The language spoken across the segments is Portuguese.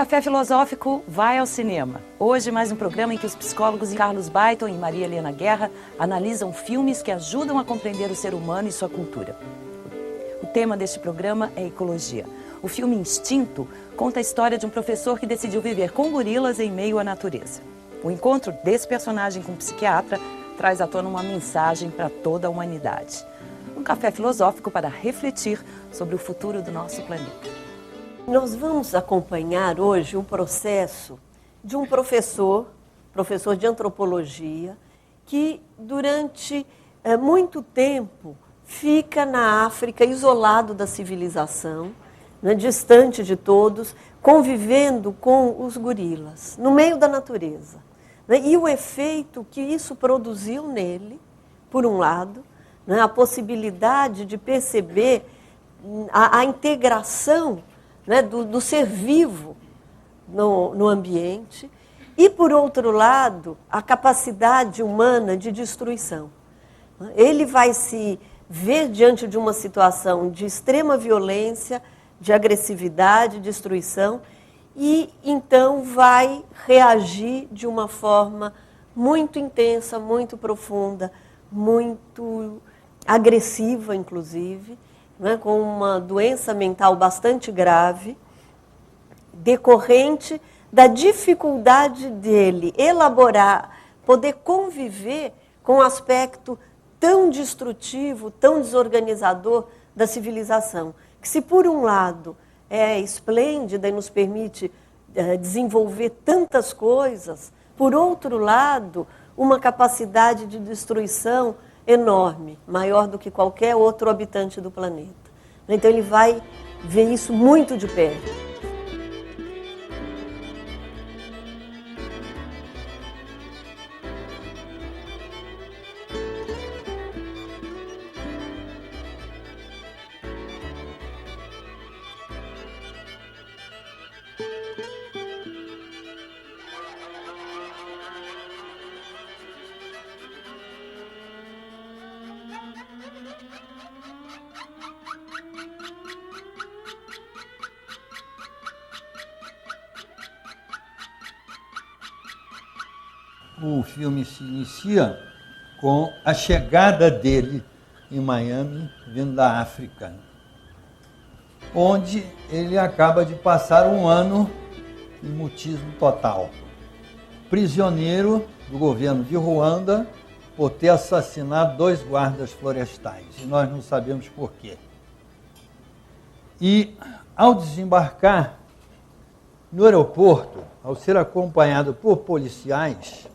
Café Filosófico vai ao cinema. Hoje, mais um programa em que os psicólogos Carlos Baiton e Maria Helena Guerra analisam filmes que ajudam a compreender o ser humano e sua cultura. O tema deste programa é ecologia. O filme Instinto conta a história de um professor que decidiu viver com gorilas em meio à natureza. O encontro desse personagem com um psiquiatra traz à tona uma mensagem para toda a humanidade. Um café filosófico para refletir sobre o futuro do nosso planeta. Nós vamos acompanhar hoje o processo de um professor de antropologia, que durante muito tempo fica na África, isolado da civilização, né, distante de todos, convivendo com os gorilas, no meio da natureza. Né, e o efeito que isso produziu nele, por um lado, né, a possibilidade de perceber a integração, né, do ser vivo no ambiente, e, por outro lado, a capacidade humana de destruição. Ele vai se ver diante de uma situação de extrema violência, de agressividade, destruição, e então vai reagir de uma forma muito intensa, muito profunda, muito agressiva, inclusive, né, com uma doença mental bastante grave, decorrente da dificuldade dele elaborar, poder conviver com um aspecto tão destrutivo, tão desorganizador da civilização, que se por um lado é esplêndida e nos permite desenvolver tantas coisas, por outro lado, uma capacidade de destruição enorme, maior do que qualquer outro habitante do planeta. Então ele vai ver isso muito de perto. O filme se inicia com a chegada dele em Miami, vindo da África, onde ele acaba de passar um ano em mutismo total. Prisioneiro do governo de Ruanda por ter assassinado 2 guardas florestais, e nós não sabemos por quê. E, ao desembarcar no aeroporto, ao ser acompanhado por policiais,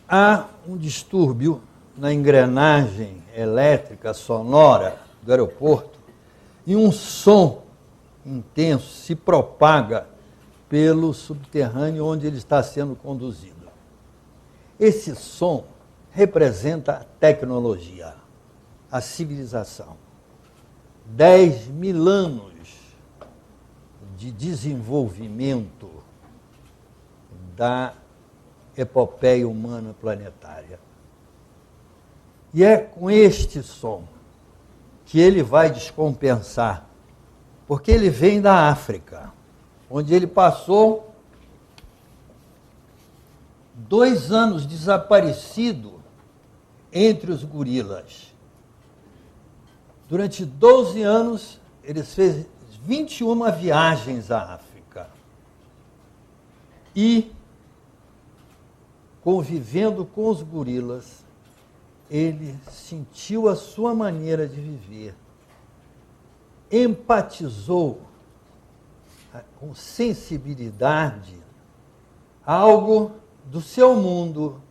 há um distúrbio na engrenagem elétrica sonora do aeroporto e um som intenso se propaga pelo subterrâneo onde ele está sendo conduzido. Esse som representa a tecnologia, a civilização. 10.000 anos de desenvolvimento da epopeia humana planetária. E é com este som que ele vai descompensar, porque ele vem da África, onde ele passou 2 anos desaparecido entre os gorilas. Durante 12 anos, ele fez 21 viagens à África. E, convivendo com os gorilas, ele sentiu a sua maneira de viver, empatizou com sensibilidade algo do seu mundo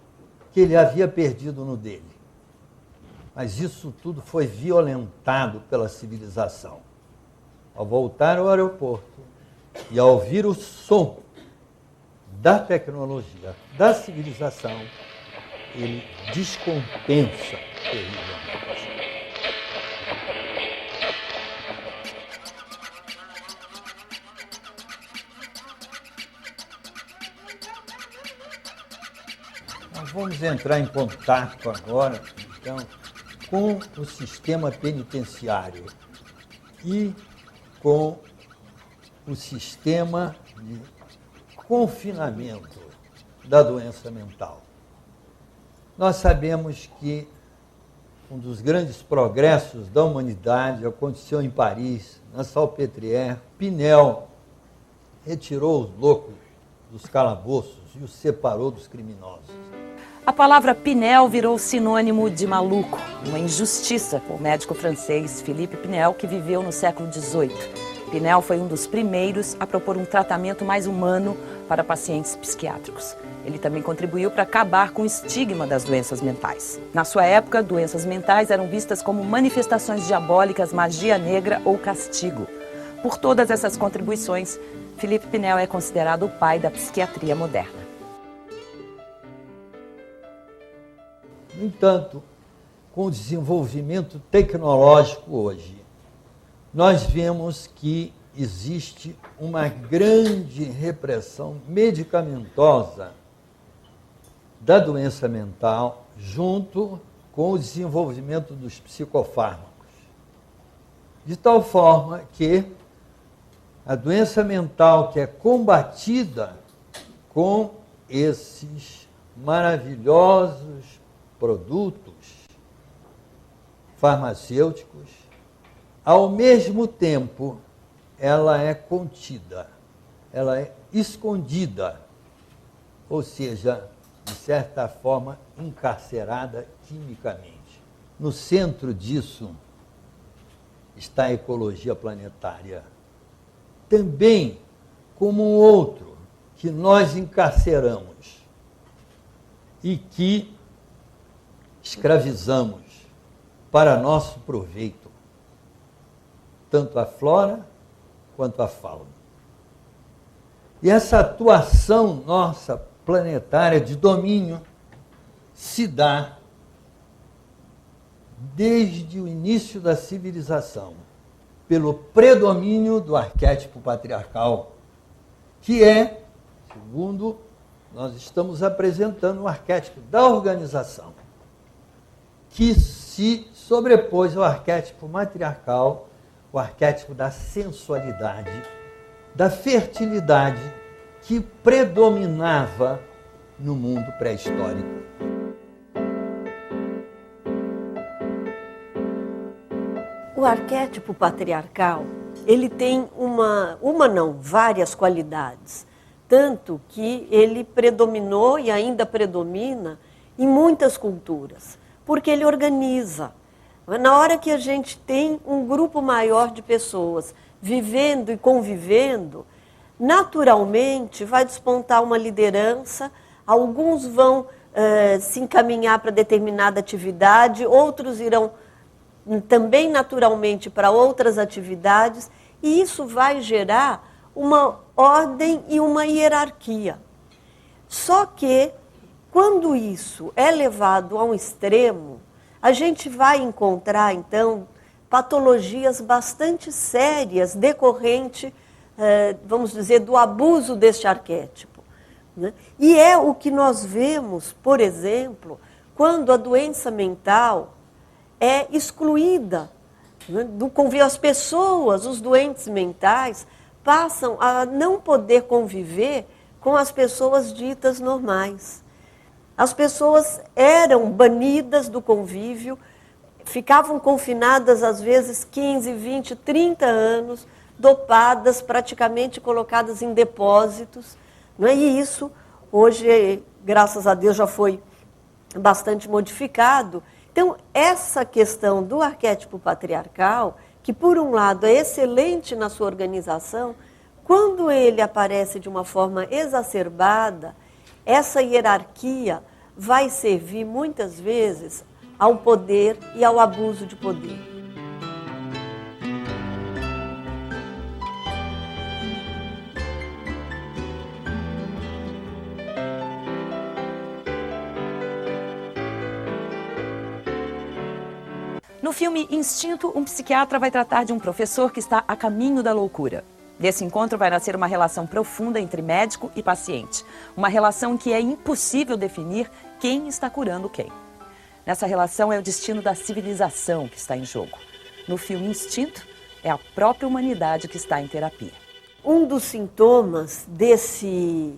que ele havia perdido no dele. Mas isso tudo foi violentado pela civilização. Ao voltar ao aeroporto e ao ouvir o som da tecnologia, da civilização, ele descompensa terrivelmente. Nós vamos entrar em contato agora, então, com o sistema penitenciário e com o sistema de confinamento da doença mental. Nós sabemos que um dos grandes progressos da humanidade aconteceu em Paris, na Salpêtrière. Pinel retirou os loucos dos calabouços e os separou dos criminosos. A palavra Pinel virou sinônimo de maluco, uma injustiça com o médico francês Philippe Pinel, que viveu no século XVIII. Pinel foi um dos primeiros a propor um tratamento mais humano para pacientes psiquiátricos. Ele também contribuiu para acabar com o estigma das doenças mentais. Na sua época, doenças mentais eram vistas como manifestações diabólicas, magia negra ou castigo. Por todas essas contribuições, Philippe Pinel é considerado o pai da psiquiatria moderna. No entanto, com o desenvolvimento tecnológico hoje, nós vemos que existe uma grande repressão medicamentosa da doença mental junto com o desenvolvimento dos psicofármacos. De tal forma que a doença mental que é combatida com esses maravilhosos produtos farmacêuticos, ao mesmo tempo, ela é contida, ela é escondida, ou seja, de certa forma, encarcerada quimicamente. No centro disso está a ecologia planetária, também como um outro que nós encarceramos e que escravizamos para nosso proveito, tanto a flora quanto a fauna. E essa atuação nossa planetária de domínio se dá desde o início da civilização, pelo predomínio do arquétipo patriarcal, que é, segundo nós estamos apresentando, o arquétipo da organização, que se sobrepôs ao arquétipo matriarcal, o arquétipo da sensualidade, da fertilidade que predominava no mundo pré-histórico. O arquétipo patriarcal, ele tem várias qualidades, tanto que ele predominou e ainda predomina em muitas culturas, porque ele organiza. Na hora que a gente tem um grupo maior de pessoas vivendo e convivendo, naturalmente vai despontar uma liderança, alguns vão se encaminhar para determinada atividade, outros irão também naturalmente para outras atividades, e isso vai gerar uma ordem e uma hierarquia. Só que, quando isso é levado a um extremo, a gente vai encontrar, então, patologias bastante sérias decorrente, vamos dizer, do abuso deste arquétipo, né? E é o que nós vemos, por exemplo, quando a doença mental é excluída, né, do convívio. As pessoas, os doentes mentais, passam a não poder conviver com as pessoas ditas normais. As pessoas eram banidas do convívio, ficavam confinadas às vezes 15, 20, 30 anos, dopadas, praticamente colocadas em depósitos, não é? E isso hoje, graças a Deus, já foi bastante modificado. Então, essa questão do arquétipo patriarcal, que por um lado é excelente na sua organização, quando ele aparece de uma forma exacerbada, essa hierarquia vai servir muitas vezes ao poder e ao abuso de poder. No filme Instinto, um psiquiatra vai tratar de um professor que está a caminho da loucura. Desse encontro vai nascer uma relação profunda entre médico e paciente. Uma relação em que é impossível definir quem está curando quem. Nessa relação é o destino da civilização que está em jogo. No filme Instinto, é a própria humanidade que está em terapia. um dos sintomas desse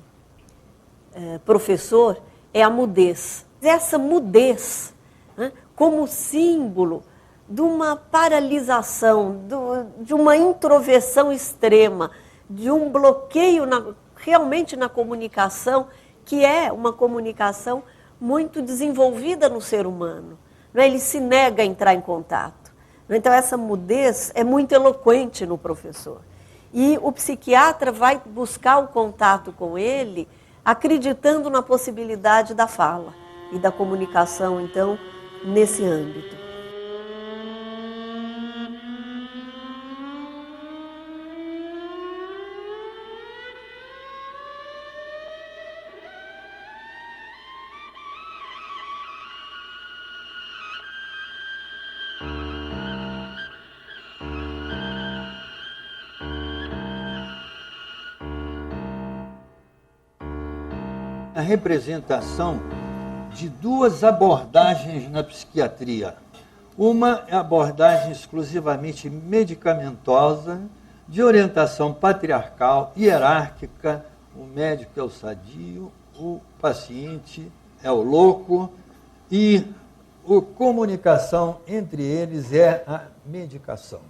professor é a mudez. Essa mudez, né, como símbolo de uma paralisação, de uma introversão extrema, de um bloqueio realmente na comunicação, que é uma comunicação muito desenvolvida no ser humano. Né? Ele se nega a entrar em contato. Então, essa mudez é muito eloquente no professor. E o psiquiatra vai buscar o contato com ele, acreditando na possibilidade da fala e da comunicação, então, nesse âmbito. A representação de duas abordagens na psiquiatria. Uma é a abordagem exclusivamente medicamentosa, de orientação patriarcal, hierárquica, o médico é o sadio, o paciente é o louco, e a comunicação entre eles é a medicação.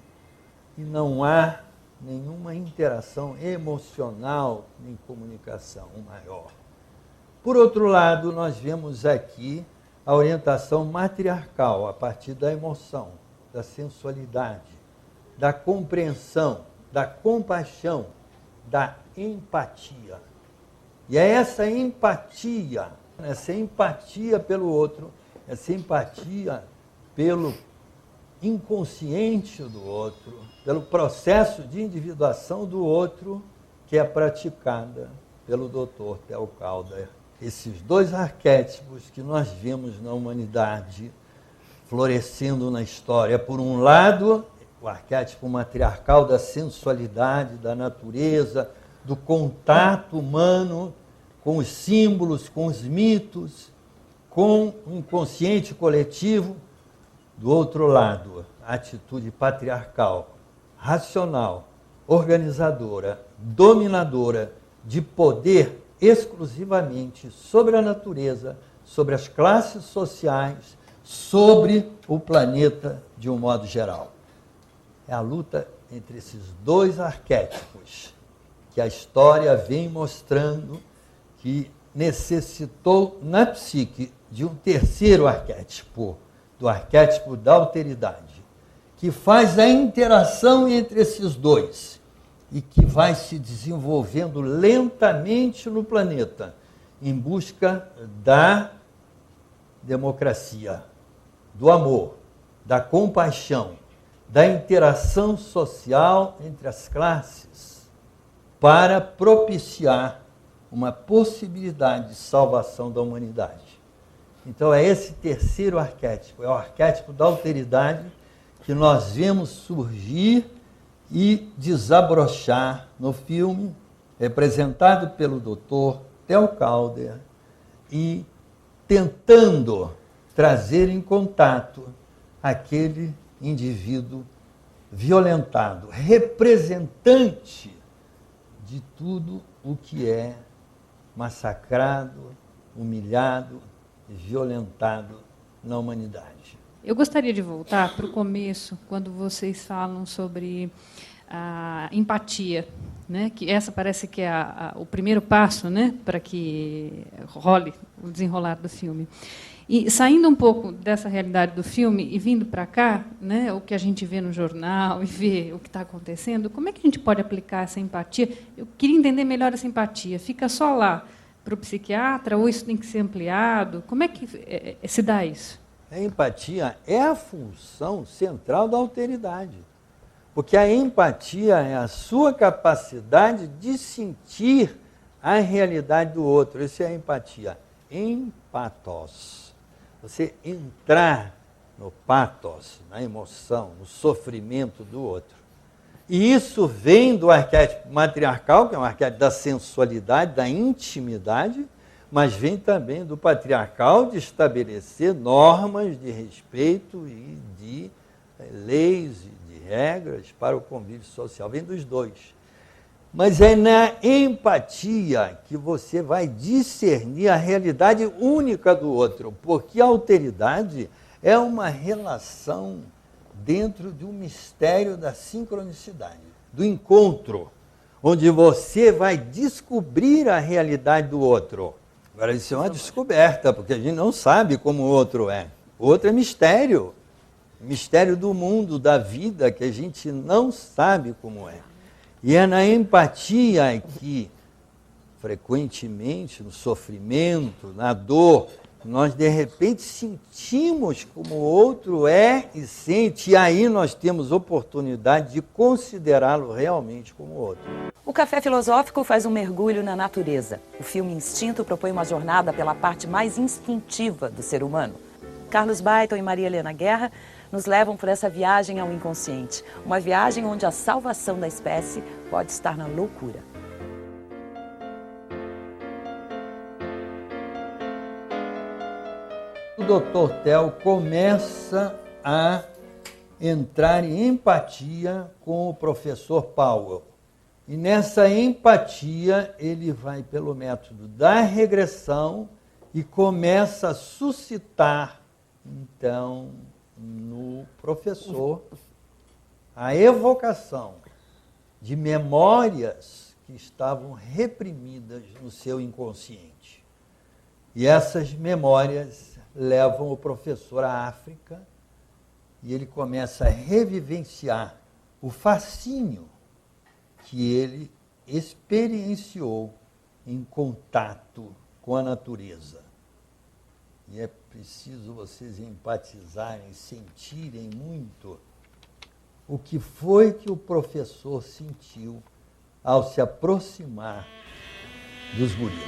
E não há nenhuma interação emocional nem comunicação maior. Por outro lado, nós vemos aqui a orientação matriarcal, a partir da emoção, da sensualidade, da compreensão, da compaixão, da empatia. E é essa empatia pelo outro, essa empatia pelo inconsciente do outro, pelo processo de individuação do outro, que é praticada pelo Dr. Theo Calder. Esses dois arquétipos que nós vemos na humanidade florescendo na história. Por um lado, o arquétipo matriarcal da sensualidade, da natureza, do contato humano com os símbolos, com os mitos, com o inconsciente coletivo. Do outro lado, a atitude patriarcal, racional, organizadora, dominadora, de poder exclusivamente sobre a natureza, sobre as classes sociais, sobre o planeta de um modo geral. É a luta entre esses dois arquétipos que a história vem mostrando que necessitou na psique de um terceiro arquétipo, do arquétipo da alteridade, que faz a interação entre esses dois e que vai se desenvolvendo lentamente no planeta, em busca da democracia, do amor, da compaixão, da interação social entre as classes, para propiciar uma possibilidade de salvação da humanidade. Então é esse terceiro arquétipo, é o arquétipo da alteridade que nós vemos surgir e desabrochar no filme, representado pelo Dr. Theo Calder, e tentando trazer em contato aquele indivíduo violentado, representante de tudo o que é massacrado, humilhado e violentado na humanidade. Eu gostaria de voltar para o começo, quando vocês falam sobre a empatia, né? Que essa parece que é o primeiro passo, né? Para que role o desenrolar do filme. E saindo um pouco dessa realidade do filme e vindo para cá, né? O que a gente vê no jornal e vê o que está acontecendo, como é que a gente pode aplicar essa empatia? Eu queria entender melhor essa empatia. Fica só lá para o psiquiatra ou isso tem que ser ampliado? Como é que se dá isso? A empatia é a função central da alteridade, porque a empatia é a sua capacidade de sentir a realidade do outro. Isso é a empatia. Empatos. Você entrar no pathos, na emoção, no sofrimento do outro. E isso vem do arquétipo matriarcal, que é um arquétipo da sensualidade, da intimidade, mas vem também do patriarcal de estabelecer normas de respeito e de leis e de regras para o convívio social. Vem dos dois. Mas é na empatia que você vai discernir a realidade única do outro, porque a alteridade é uma relação dentro de um mistério da sincronicidade, do encontro, onde você vai descobrir a realidade do outro. Agora, isso é uma descoberta, porque a gente não sabe como o outro é. O outro é mistério, mistério do mundo, da vida, que a gente não sabe como é. E é na empatia que, frequentemente, no sofrimento, na dor, nós de repente sentimos como o outro é e sente, e aí nós temos oportunidade de considerá-lo realmente como o outro. O Café Filosófico faz um mergulho na natureza. O filme Instinto propõe uma jornada pela parte mais instintiva do ser humano. Carlos Baiton e Maria Helena Guerra nos levam por essa viagem ao inconsciente. Uma viagem onde a salvação da espécie pode estar na loucura. O Dr. Tel começa a entrar em empatia com o professor Powell. E nessa empatia ele vai pelo método da regressão e começa a suscitar, então, no professor a evocação de memórias que estavam reprimidas no seu inconsciente. E essas memórias levam o professor à África e ele começa a revivenciar o fascínio que ele experienciou em contato com a natureza. E é preciso vocês empatizarem, sentirem muito o que foi que o professor sentiu ao se aproximar dos gorilas.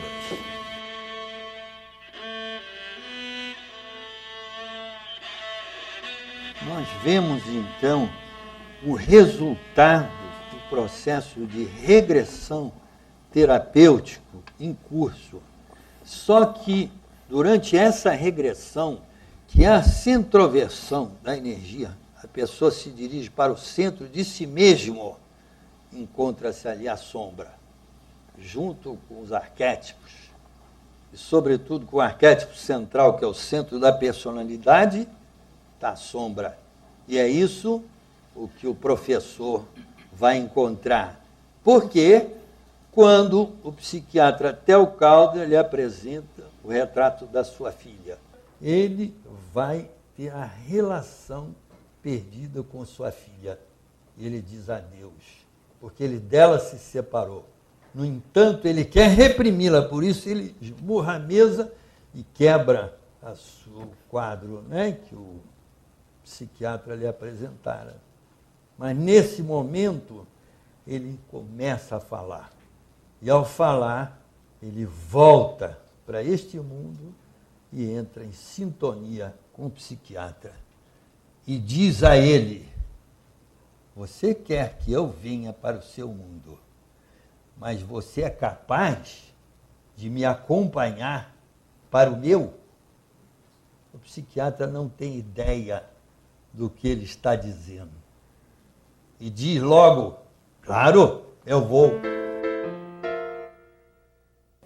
Nós vemos, então, o resultado do processo de regressão terapêutico em curso. Só que, durante essa regressão, que é a centroversão da energia, a pessoa se dirige para o centro de si mesmo, encontra-se ali a sombra, junto com os arquétipos, e sobretudo com o arquétipo central, que é o centro da personalidade, está a sombra. E é isso o que o professor vai encontrar. Porque quando o psiquiatra Theo Calder lhe apresenta o retrato da sua filha, ele vai ter a relação perdida com sua filha. Ele diz adeus, porque ele dela se separou. No entanto, ele quer reprimi-la, por isso ele esmurra a mesa e quebra o quadro, né, que o psiquiatra lhe apresentara. Mas nesse momento, ele começa a falar. E ao falar, ele volta para este mundo e entra em sintonia com o psiquiatra. E diz a ele: você quer que eu venha para o seu mundo, mas você é capaz de me acompanhar para o meu? O psiquiatra não tem ideia do que ele está dizendo. E diz logo: claro, eu vou.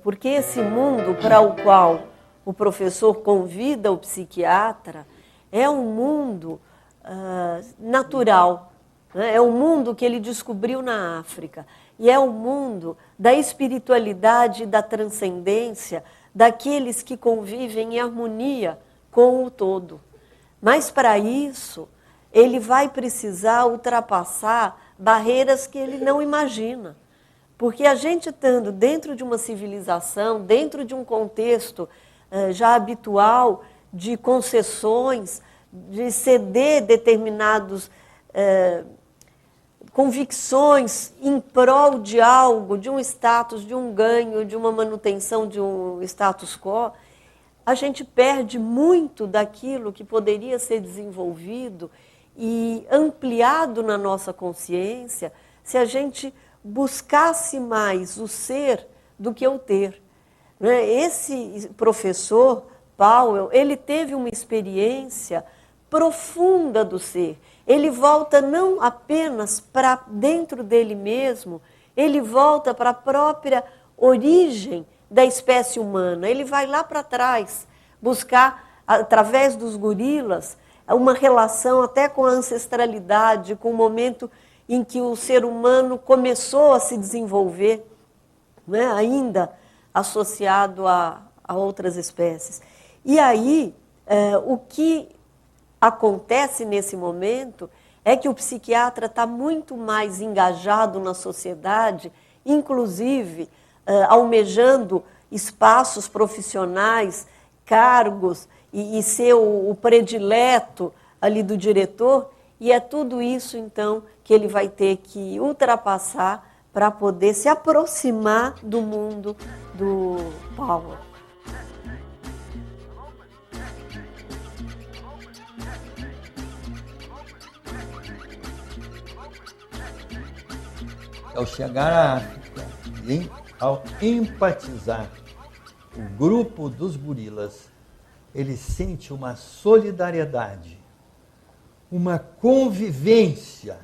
Porque esse mundo para o qual o professor convida o psiquiatra é um mundo natural, né? É um mundo que ele descobriu na África. E é o mundo da espiritualidade e da transcendência daqueles que convivem em harmonia com o todo. Mas para isso, ele vai precisar ultrapassar barreiras que ele não imagina. Porque a gente estando dentro de uma civilização, dentro de um contexto já habitual de concessões, de ceder determinados convicções em prol de algo, de um status, de um ganho, de uma manutenção de um status quo, a gente perde muito daquilo que poderia ser desenvolvido e ampliado na nossa consciência se a gente buscasse mais o ser do que o ter. Esse professor, Powell, ele teve uma experiência profunda do ser. Ele volta não apenas para dentro dele mesmo ele volta para a própria origem da espécie humana. Ele vai lá para trás, buscar, através dos gorilas, uma relação até com a ancestralidade, com o momento em que o ser humano começou a se desenvolver, né, ainda associado a outras espécies. E aí, o que acontece nesse momento é que o psiquiatra está muito mais engajado na sociedade, inclusive almejando espaços profissionais, cargos, e ser o predileto ali do diretor, e é tudo isso, então, que ele vai ter que ultrapassar para poder se aproximar do mundo do Paulo. Ao chegar à África e ao empatizar o grupo dos gorilas, ele sente uma solidariedade, uma convivência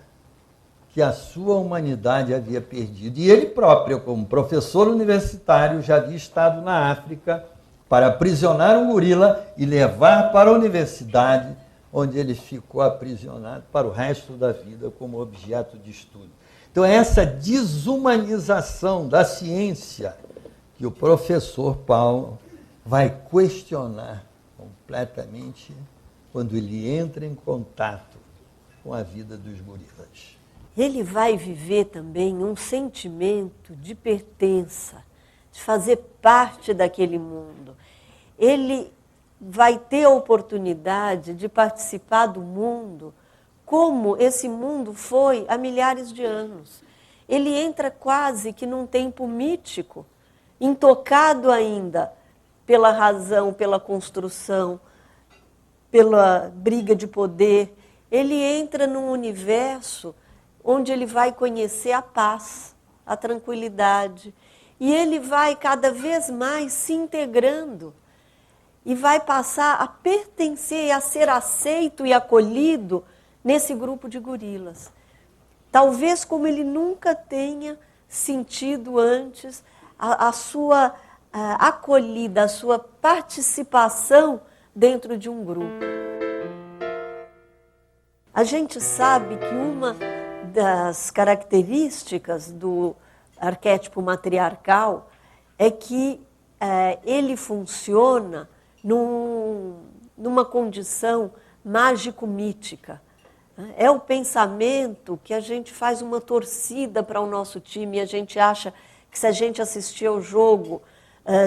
que a sua humanidade havia perdido. E ele próprio, como professor universitário, já havia estado na África para aprisionar um gorila e levar para a universidade, onde ele ficou aprisionado para o resto da vida como objeto de estudo. Então, essa desumanização da ciência que o professor Paulo vai questionar completamente quando ele entra em contato com a vida dos gorilas. Ele vai viver também um sentimento de pertença, de fazer parte daquele mundo. Ele vai ter a oportunidade de participar do mundo como esse mundo foi há milhares de anos. Ele entra quase que num tempo mítico, intocado ainda pela razão, pela construção, pela briga de poder. Ele entra num universo onde ele vai conhecer a paz, a tranquilidade. E ele vai cada vez mais se integrando e vai passar a pertencer e a ser aceito e acolhido nesse grupo de gorilas. Talvez como ele nunca tenha sentido antes a sua acolhida, a sua participação dentro de um grupo. A gente sabe que uma das características do arquétipo matriarcal é que ele funciona numa condição mágico-mítica. É o pensamento que a gente faz uma torcida para o nosso time e a gente acha que se a gente assistir ao jogo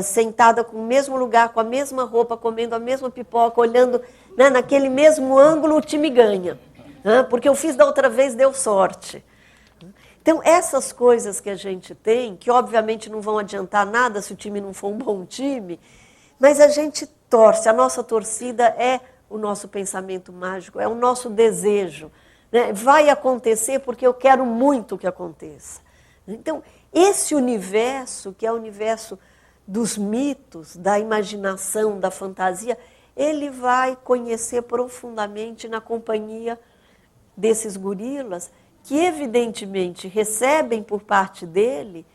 sentada no mesmo lugar, com a mesma roupa, comendo a mesma pipoca, olhando, né, naquele mesmo ângulo, o time ganha. Porque eu fiz da outra vez, deu sorte. Então, essas coisas que a gente tem, que obviamente não vão adiantar nada se o time não for um bom time, mas a gente torce, a nossa torcida é o nosso pensamento mágico, é o nosso desejo. Né? Vai acontecer porque eu quero muito que aconteça. Então, esse universo, que é o universo dos mitos, da imaginação, da fantasia, ele vai conhecer profundamente na companhia desses gorilas, que evidentemente recebem por parte dele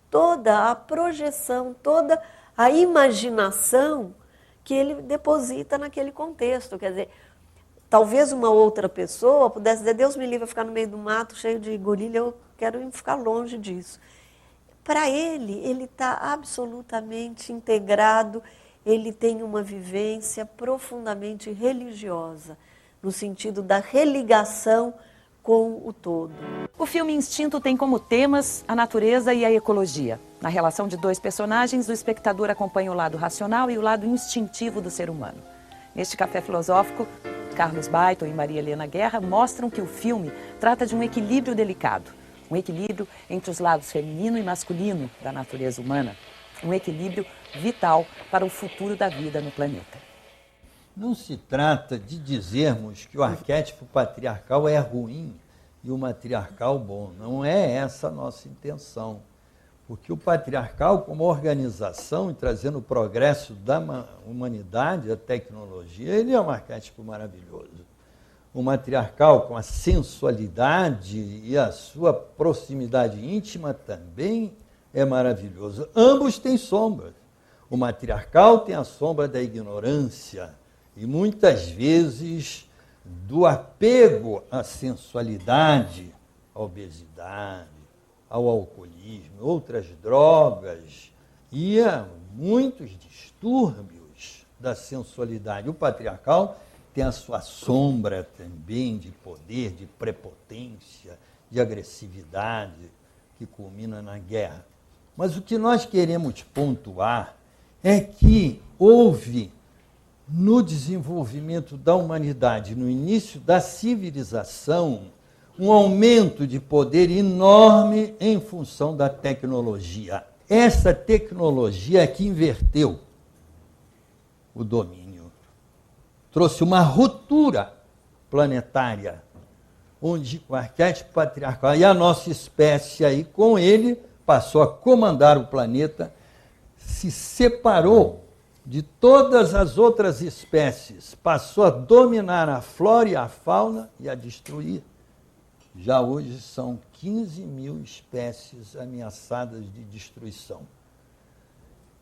toda a projeção, toda a imaginação que ele deposita naquele contexto. Quer dizer, talvez uma outra pessoa pudesse dizer, Deus me livre a ficar no meio do mato cheio de gorila, eu quero ficar longe disso. Para ele está absolutamente integrado, ele tem uma vivência profundamente religiosa, no sentido da religação com o todo. O filme Instinto tem como temas a natureza e a ecologia. Na relação de dois personagens, o espectador acompanha o lado racional e o lado instintivo do ser humano. Neste Café Filosófico, Carlos Baiton e Maria Helena Guerra mostram que o filme trata de um equilíbrio delicado. Um equilíbrio entre os lados feminino e masculino da natureza humana. Um equilíbrio vital para o futuro da vida no planeta. Não se trata de dizermos que o arquétipo patriarcal é ruim e o matriarcal bom. Não é essa a nossa intenção. Porque o patriarcal, como organização e trazendo o progresso da humanidade, a tecnologia, ele é um arquétipo maravilhoso. o matriarcal com a sensualidade e a sua proximidade íntima também é maravilhoso. Ambos têm sombras. O matriarcal tem a sombra da ignorância e muitas vezes do apego à sensualidade, à obesidade, ao alcoolismo, outras drogas e a muitos distúrbios da sensualidade. O patriarcal tem a sua sombra também de poder, de prepotência, de agressividade, que culmina na guerra. Mas o que nós queremos pontuar é que houve, no desenvolvimento da humanidade, no início da civilização, um aumento de poder enorme em função da tecnologia. Essa tecnologia é que inverteu o domínio, trouxe uma ruptura planetária, onde o arquétipo patriarcal e a nossa espécie aí com ele passou a comandar o planeta, se separou de todas as outras espécies, passou a dominar a flora e a fauna e a destruir. Já hoje são 15 mil espécies ameaçadas de destruição.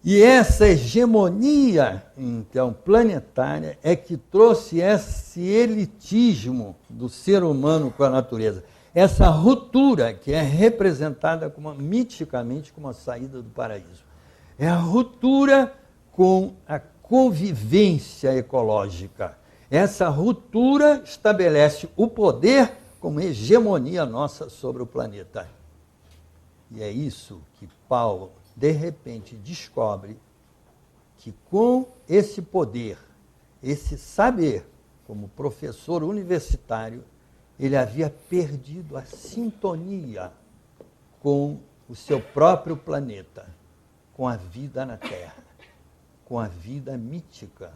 E essa hegemonia, então, planetária é que trouxe esse elitismo do ser humano com a natureza. Essa ruptura que é representada miticamente como a saída do paraíso. É a ruptura com a convivência ecológica. Essa ruptura estabelece o poder como hegemonia nossa sobre o planeta. E é isso que Paulo, de repente, descobre que com esse poder, esse saber, como professor universitário, ele havia perdido a sintonia com o seu próprio planeta, com a vida na Terra, com a vida mítica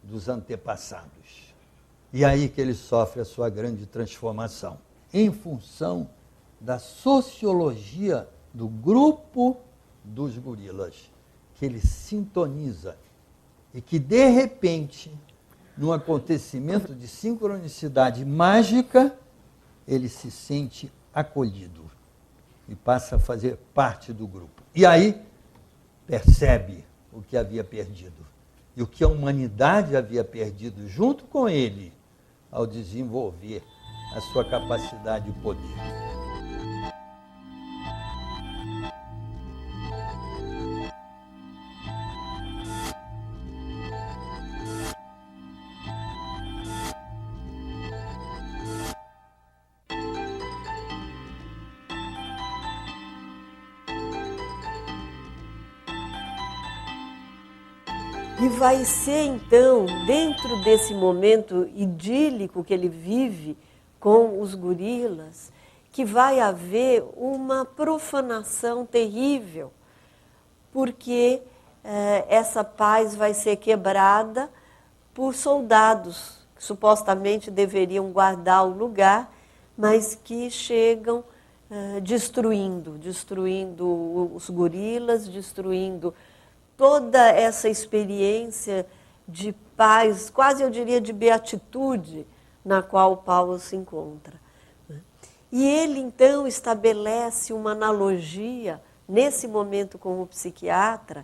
dos antepassados. E aí que ele sofre a sua grande transformação, em função da sociologia do grupo dos gorilas, que ele sintoniza e que, de repente, num acontecimento de sincronicidade mágica, ele se sente acolhido e passa a fazer parte do grupo. E aí percebe o que havia perdido e o que a humanidade havia perdido junto com ele ao desenvolver a sua capacidade e poder. E vai ser, então, dentro desse momento idílico que ele vive com os gorilas, que vai haver uma profanação terrível, porque essa paz vai ser quebrada por soldados que supostamente deveriam guardar o lugar, mas que chegam destruindo os gorilas, destruindo toda essa experiência de paz, quase eu diria de beatitude, na qual Paulo se encontra. E ele, então, estabelece uma analogia, nesse momento com o psiquiatra,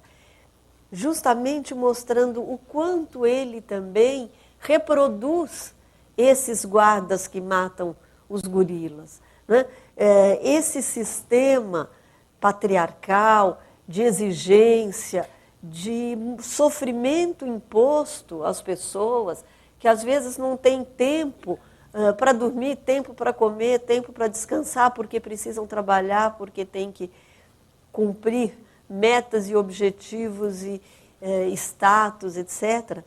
justamente mostrando o quanto ele também reproduz esses guardas que matam os gorilas. Né? Esse sistema patriarcal, de exigência, de sofrimento imposto às pessoas, que às vezes não têm tempo para dormir, tempo para comer, tempo para descansar, porque precisam trabalhar, porque têm que cumprir metas e objetivos e status, etc.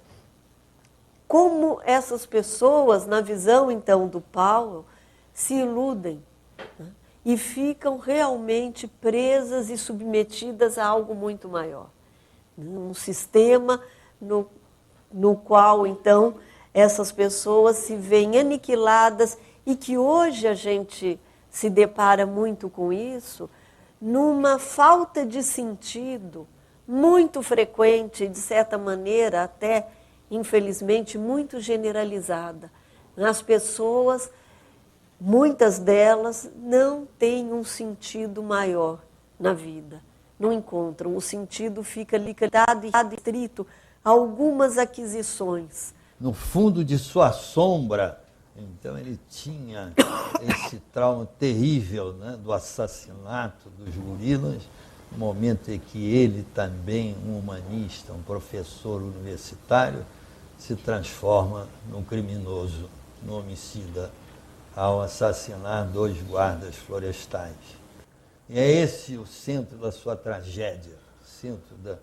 Como essas pessoas, na visão então do Paulo, se iludem, né? E ficam realmente presas e submetidas a algo muito maior. Um sistema no qual, então, essas pessoas se veem aniquiladas e que hoje a gente se depara muito com isso, numa falta de sentido muito frequente, de certa maneira até, infelizmente, muito generalizada, As pessoas, muitas delas, não têm um sentido maior na vida. Não encontram. O sentido fica limitado e restrito a algumas aquisições. No fundo de sua sombra, então ele tinha esse trauma terrível, né, do assassinato dos gorilas, no momento em que ele também, um humanista, um professor universitário, se transforma num criminoso, num homicida, ao assassinar 2 guardas florestais. E é esse o centro da sua tragédia, o centro da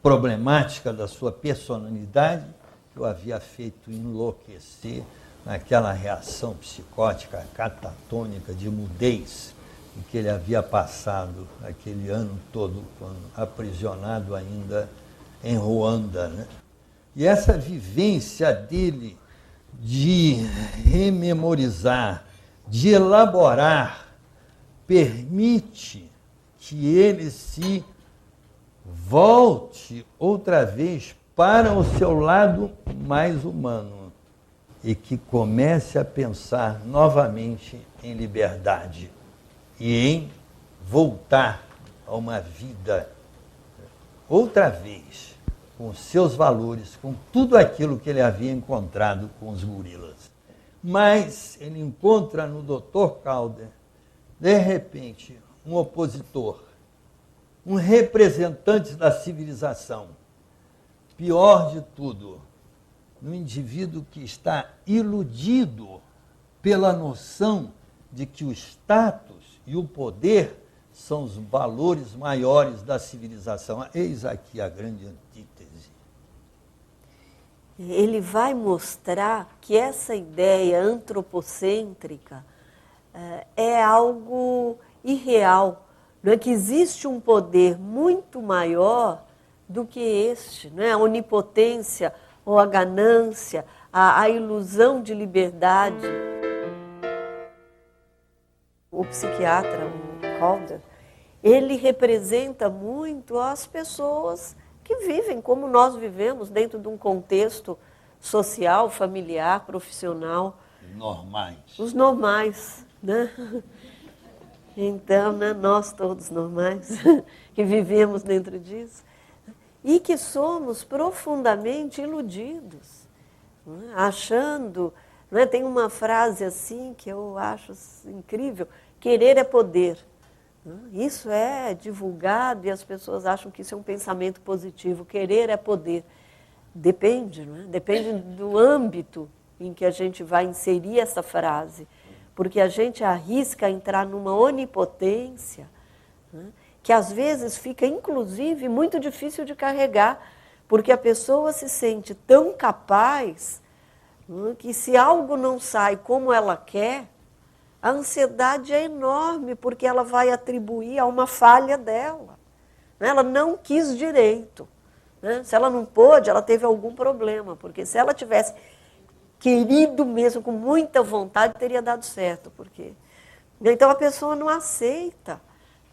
problemática da sua personalidade, que o havia feito enlouquecer naquela reação psicótica catatônica de mudez em que ele havia passado aquele ano todo, quando aprisionado ainda em Ruanda, né? E essa vivência dele de rememorizar, de elaborar, permite que ele se volte outra vez para o seu lado mais humano e que comece a pensar novamente em liberdade e em voltar a uma vida outra vez com seus valores, com tudo aquilo que ele havia encontrado com os gorilas. Mas ele encontra no Dr. Calder, de repente, um opositor, um representante da civilização. Pior de tudo, no indivíduo que está iludido pela noção de que o status e o poder são os valores maiores da civilização. Eis aqui a grande antítese. Ele vai mostrar que essa ideia antropocêntrica é algo irreal, não é? Que existe um poder muito maior do que este, não é? A onipotência ou a ganância, a ilusão de liberdade. O psiquiatra, o Calder, ele representa muito as pessoas que vivem como nós vivemos, dentro de um contexto social, familiar, profissional. Normais. Os normais, né? Então, né, nós todos normais, que vivemos dentro disso, e que somos profundamente iludidos, né? Achando, né, tem uma frase assim que eu acho incrível, querer é poder. Isso é divulgado e as pessoas acham que isso é um pensamento positivo. Querer é poder. Depende, não é? Depende do âmbito em que a gente vai inserir essa frase. Porque a gente arrisca entrar numa onipotência, né, que às vezes fica, inclusive, muito difícil de carregar, porque a pessoa se sente tão capaz, né, que se algo não sai como ela quer, a ansiedade é enorme, porque ela vai atribuir a uma falha dela. Ela não quis direito. Né? Se ela não pôde, ela teve algum problema, porque se ela tivesse querido mesmo, com muita vontade, teria dado certo. Porque... Então a pessoa não aceita,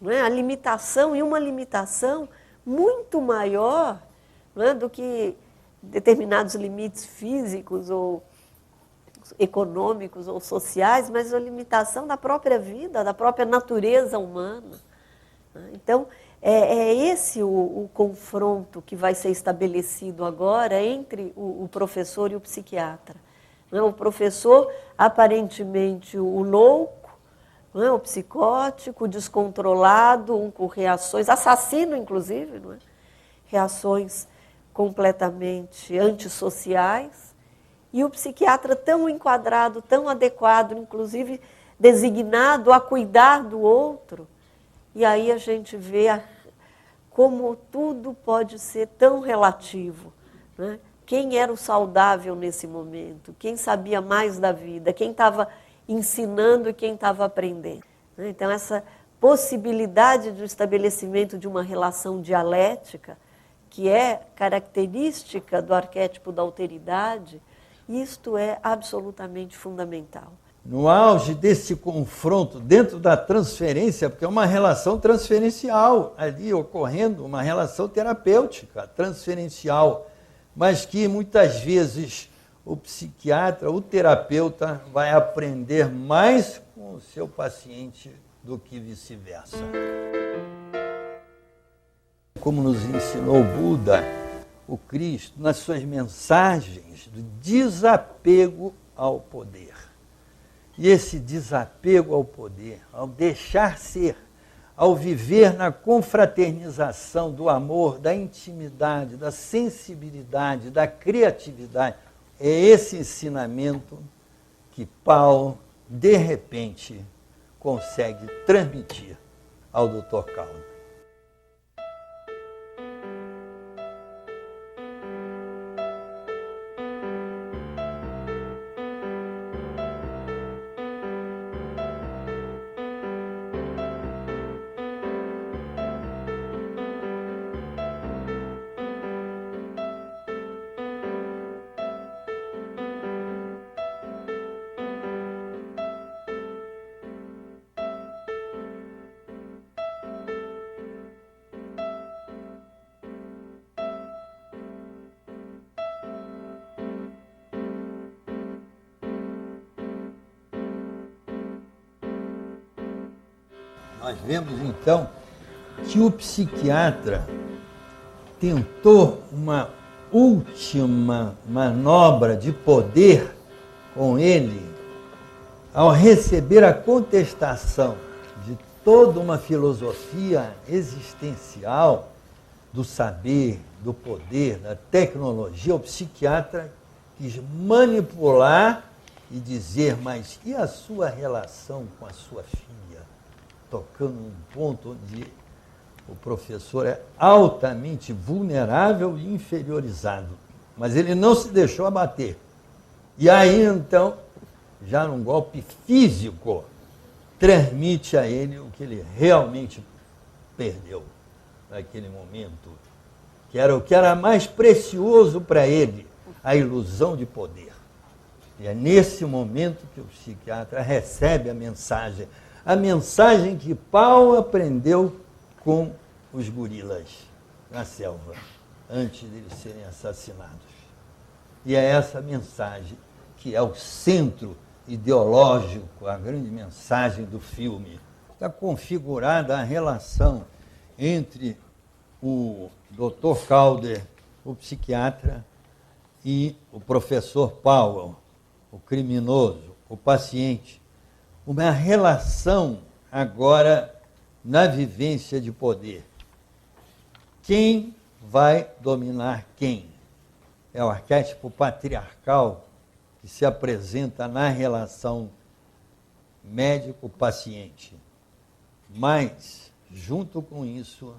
não é? A limitação, e uma limitação muito maior, não é, do que determinados limites físicos ou econômicos ou sociais, mas a limitação da própria vida, da própria natureza humana. Então, é esse o confronto que vai ser estabelecido agora entre o professor e o psiquiatra. O professor, aparentemente, o louco, o psicótico, o descontrolado, um com reações, assassino, inclusive, não é? Reações completamente antissociais, e o psiquiatra tão enquadrado, tão adequado, inclusive designado a cuidar do outro. E aí a gente vê como tudo pode ser tão relativo, né? Quem era o saudável nesse momento? Quem sabia mais da vida? Quem estava ensinando e quem estava aprendendo? Então, essa possibilidade do estabelecimento de uma relação dialética, que é característica do arquétipo da alteridade, isto é absolutamente fundamental. No auge desse confronto, dentro da transferência, porque é uma relação transferencial ali ocorrendo, uma relação terapêutica, transferencial, mas que muitas vezes o psiquiatra, o terapeuta, vai aprender mais com o seu paciente do que vice-versa. Como nos ensinou o Buda, o Cristo, nas suas mensagens do desapego ao poder. E esse desapego ao poder, ao deixar ser, ao viver na confraternização do amor, da intimidade, da sensibilidade, da criatividade, é esse ensinamento que Paulo, de repente, consegue transmitir ao Dr. Calder. Nós vemos, então, que o psiquiatra tentou uma última manobra de poder com ele ao receber a contestação de toda uma filosofia existencial do saber, do poder, da tecnologia. O psiquiatra quis manipular e dizer, mas e a sua relação com a sua filha? Tocando num ponto onde o professor é altamente vulnerável e inferiorizado. Mas ele não se deixou abater. E aí, então, já num golpe físico, transmite a ele o que ele realmente perdeu naquele momento, que era o que era mais precioso para ele, a ilusão de poder. E é nesse momento que o psiquiatra recebe a mensagem que Paulo aprendeu com os gorilas na selva, antes de eles serem assassinados. E é essa mensagem que é o centro ideológico, a grande mensagem do filme. Está configurada a relação entre o Dr. Calder, o psiquiatra, e o professor Powell, o criminoso, o paciente. Uma relação agora na vivência de poder. Quem vai dominar quem? É o arquétipo patriarcal que se apresenta na relação médico-paciente. Mas, junto com isso,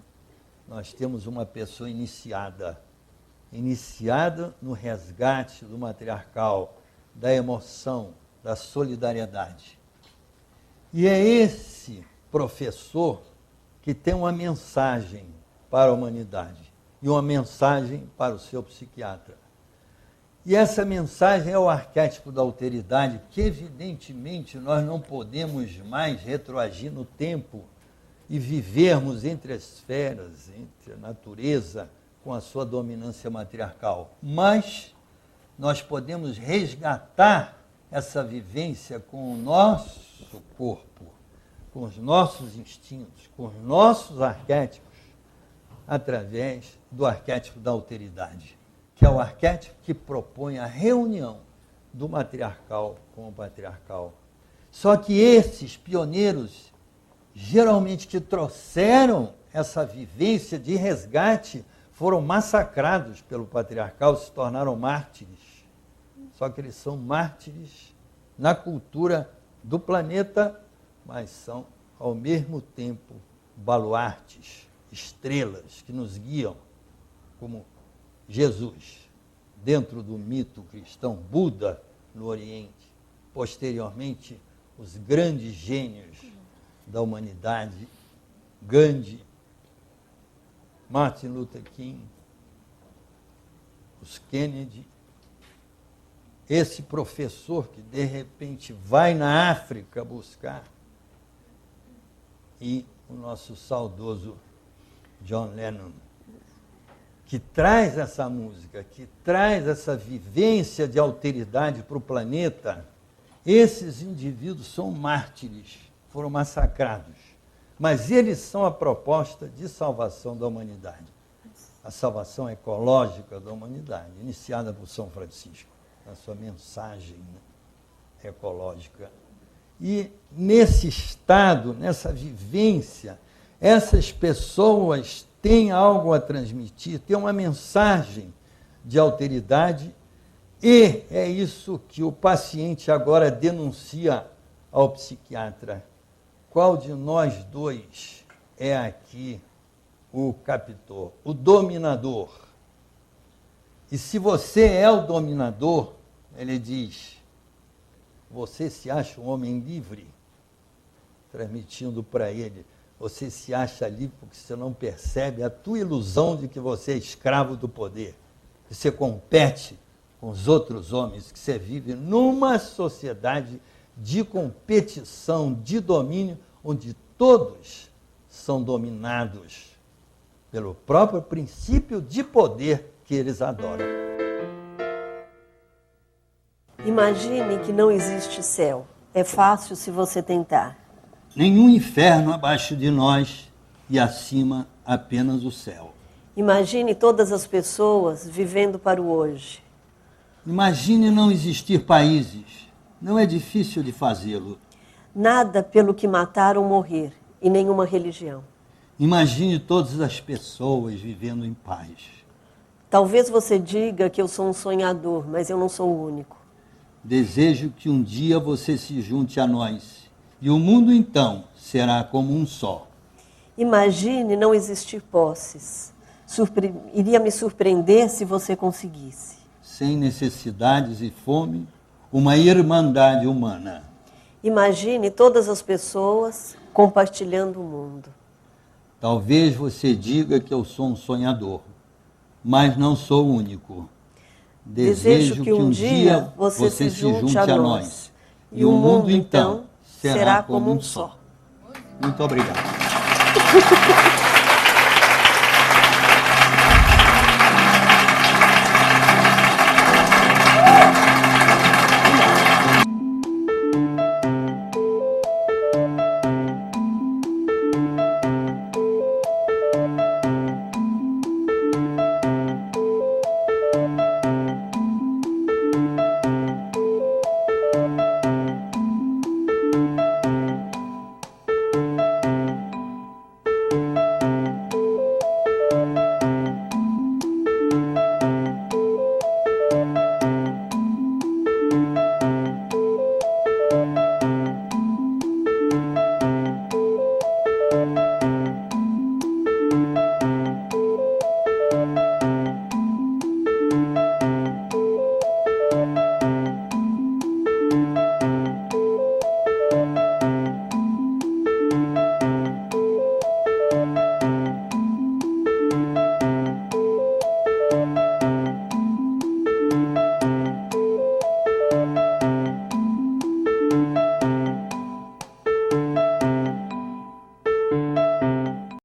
nós temos uma pessoa iniciada no resgate do matriarcal, da emoção, da solidariedade. E é esse professor que tem uma mensagem para a humanidade e uma mensagem para o seu psiquiatra. E essa mensagem é o arquétipo da alteridade, que evidentemente nós não podemos mais retroagir no tempo e vivermos entre as esferas, entre a natureza, com a sua dominância matriarcal. Mas nós podemos resgatar essa vivência com o nosso corpo, com os nossos instintos, com os nossos arquétipos, através do arquétipo da alteridade, que é o arquétipo que propõe a reunião do matriarcal com o patriarcal. Só que esses pioneiros, geralmente que trouxeram essa vivência de resgate, foram massacrados pelo patriarcal, se tornaram mártires. Só que eles são mártires na cultura do planeta, mas são, ao mesmo tempo, baluartes, estrelas que nos guiam, como Jesus, dentro do mito cristão, Buda no Oriente, posteriormente, os grandes gênios da humanidade, Gandhi, Martin Luther King, os Kennedy, esse professor que de repente vai na África buscar, e o nosso saudoso John Lennon. que traz essa música, que traz essa vivência de alteridade para o planeta, esses indivíduos são mártires, foram massacrados. Mas eles são a proposta de salvação da humanidade. A salvação ecológica da humanidade, iniciada por São Francisco, na sua mensagem, né, ecológica. E nesse estado, nessa vivência, essas pessoas têm algo a transmitir, têm uma mensagem de alteridade, e é isso que o paciente agora denuncia ao psiquiatra. Qual de nós dois é aqui o captor, o dominador? E se você é o dominador, ele diz, você se acha um homem livre? Transmitindo para ele, você se acha livre porque você não percebe a tua ilusão de que você é escravo do poder, que você compete com os outros homens, que você vive numa sociedade de competição, de domínio, onde todos são dominados pelo próprio princípio de poder que eles adoram. Imagine que não existe céu. É fácil se você tentar. Nenhum inferno abaixo de nós e acima apenas o céu. Imagine todas as pessoas vivendo para o hoje. Imagine não existir países. Não é difícil de fazê-lo. Nada pelo que matar ou morrer, e nenhuma religião. Imagine todas as pessoas vivendo em paz. Talvez você diga que eu sou um sonhador, mas eu não sou o único. Desejo que um dia você se junte a nós, e o mundo então será como um só. Imagine não existir posses. Iria me surpreender se você conseguisse. Sem necessidades e fome, uma irmandade humana. Imagine todas as pessoas compartilhando o mundo. Talvez você diga que eu sou um sonhador, mas não sou o único. Desejo que um dia você se junte a nós. E o mundo então será como um só. Muito obrigado.